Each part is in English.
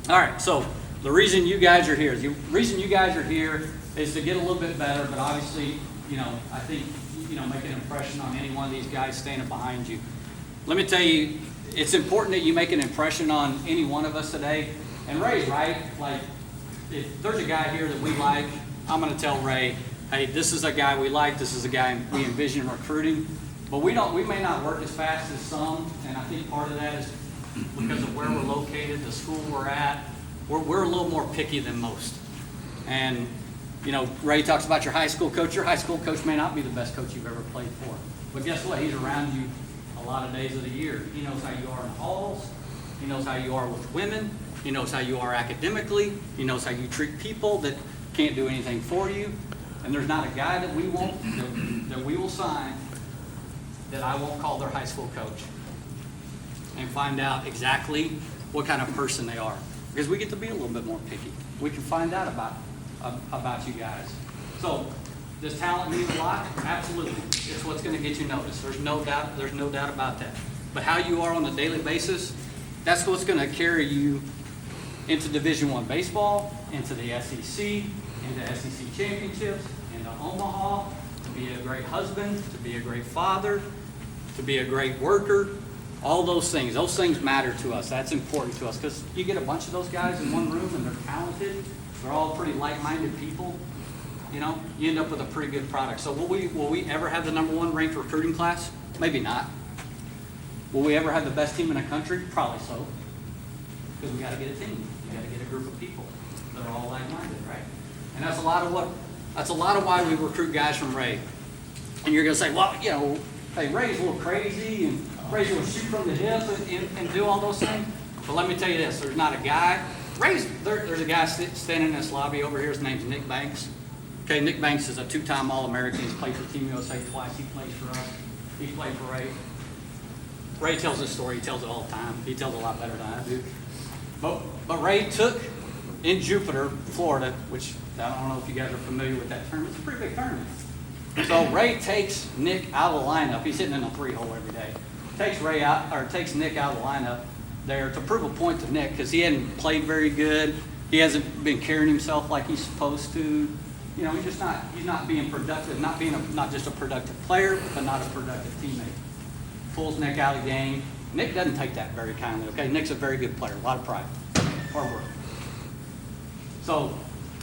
All right, so the reason you guys are here, is to get a little bit better, but obviously, I think, make an impression on any one of these guys standing behind you. Let me tell you, it's important that you make an impression on any one of us today. And Ray's right. Like, if there's a guy here that we like, I'm going to tell Ray, hey, this is a guy we like. This is a guy we envision recruiting. But we may not work as fast as some, and I think part of that is because of where we're located, the school we're at. We're a little more picky than most. And Ray talks about your high school coach. Your high school coach may not be the best coach you've ever played for. But guess what? He's around you a lot of days of the year. He knows how you are in halls. He knows how you are with women. He knows how you are academically. He knows how you treat people that can't do anything for you. And there's not a guy that we will sign that I won't call their high school coach and find out exactly what kind of person they are. Because we get to be a little bit more picky. We can find out about you guys. So, does talent mean a lot? Absolutely. It's what's going to get you noticed. There's no doubt about that. But how you are on a daily basis, that's what's going to carry you into Division I baseball, into the SEC, into SEC championships, into Omaha, to be a great husband, to be a great father, to be a great worker. All those things matter to us. That's important to us because you get a bunch of those guys in one room and they're talented. They're all pretty like-minded people. You end up with a pretty good product. So will we ever have the #1 ranked recruiting class? Maybe not. Will we ever have the best team in the country? Probably so. Because we got to get a team. You got to get a group of people that are all like-minded, right? And that's a lot of why we recruit guys from Ray. And you're going to say, well, hey, Ray's a little crazy and Ray's going to shoot from the hip and do all those things. But let me tell you this: there's not a guy. There's a guy standing in this lobby over here. His name's Nick Banks. Okay, Nick Banks is a 2-time All-American. He's played for Team USA twice. He plays for us. He played for Ray. Ray tells this story. He tells it all the time. He tells it a lot better than I do. But Ray took in Jupiter, Florida, which I don't know if you guys are familiar with that tournament. It's a pretty big tournament. So Ray takes Nick out of the lineup. He's hitting in a 3-hole every day. Takes Nick out of the lineup there to prove a point to Nick because he hadn't played very good. He hasn't been carrying himself like he's supposed to. He's not being productive, not just a productive player, but not a productive teammate. Pulls Nick out of the game. Nick doesn't take that very kindly, okay? Nick's a very good player, a lot of pride, hard work. So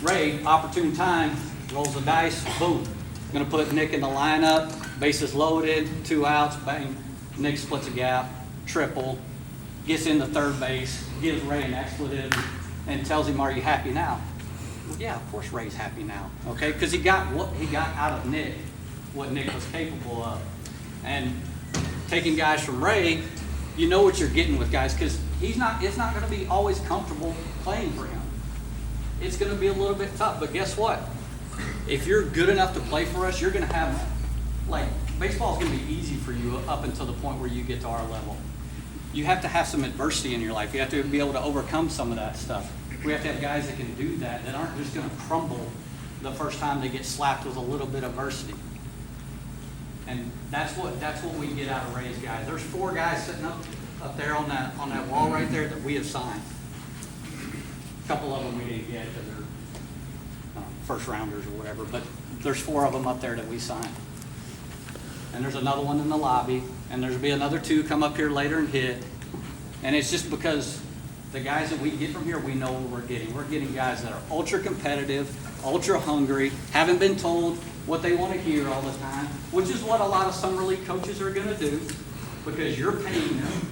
Ray, opportune time, rolls the dice, boom. Gonna put Nick in the lineup, bases loaded, 2 outs, bang. Nick splits a gap, triple, gets into third base, gives Ray an expletive, and tells him, are you happy now? Well, yeah, of course Ray's happy now, okay? Because he got out of Nick, what Nick was capable of. And taking guys from Ray, you know what you're getting with guys, because it's not going to be always comfortable playing for him. It's going to be a little bit tough, but guess what? If you're good enough to play for us, you're going to have, baseball's going to be easy for you up until the point where you get to our level. You have to have some adversity in your life. You have to be able to overcome some of that stuff. We have to have guys that can do that aren't just going to crumble the first time they get slapped with a little bit of adversity. And that's what we get out of Ray's guys. There's 4 guys sitting up there on that wall right there that we have signed. A couple of them we didn't get because they're first rounders or whatever, but there's 4 of them up there that we signed. And there's another one in the lobby, and there'll be another 2 come up here later and hit. And it's just because the guys that we get from here, we know what we're getting. We're getting guys that are ultra competitive, ultra hungry, haven't been told what they want to hear all the time, which is what a lot of summer league coaches are going to do because you're paying them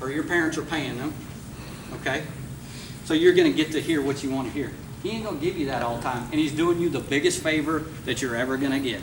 or your parents are paying them, okay? So you're going to get to hear what you want to hear. He ain't going to give you that all the time, and he's doing you the biggest favor that you're ever going to get.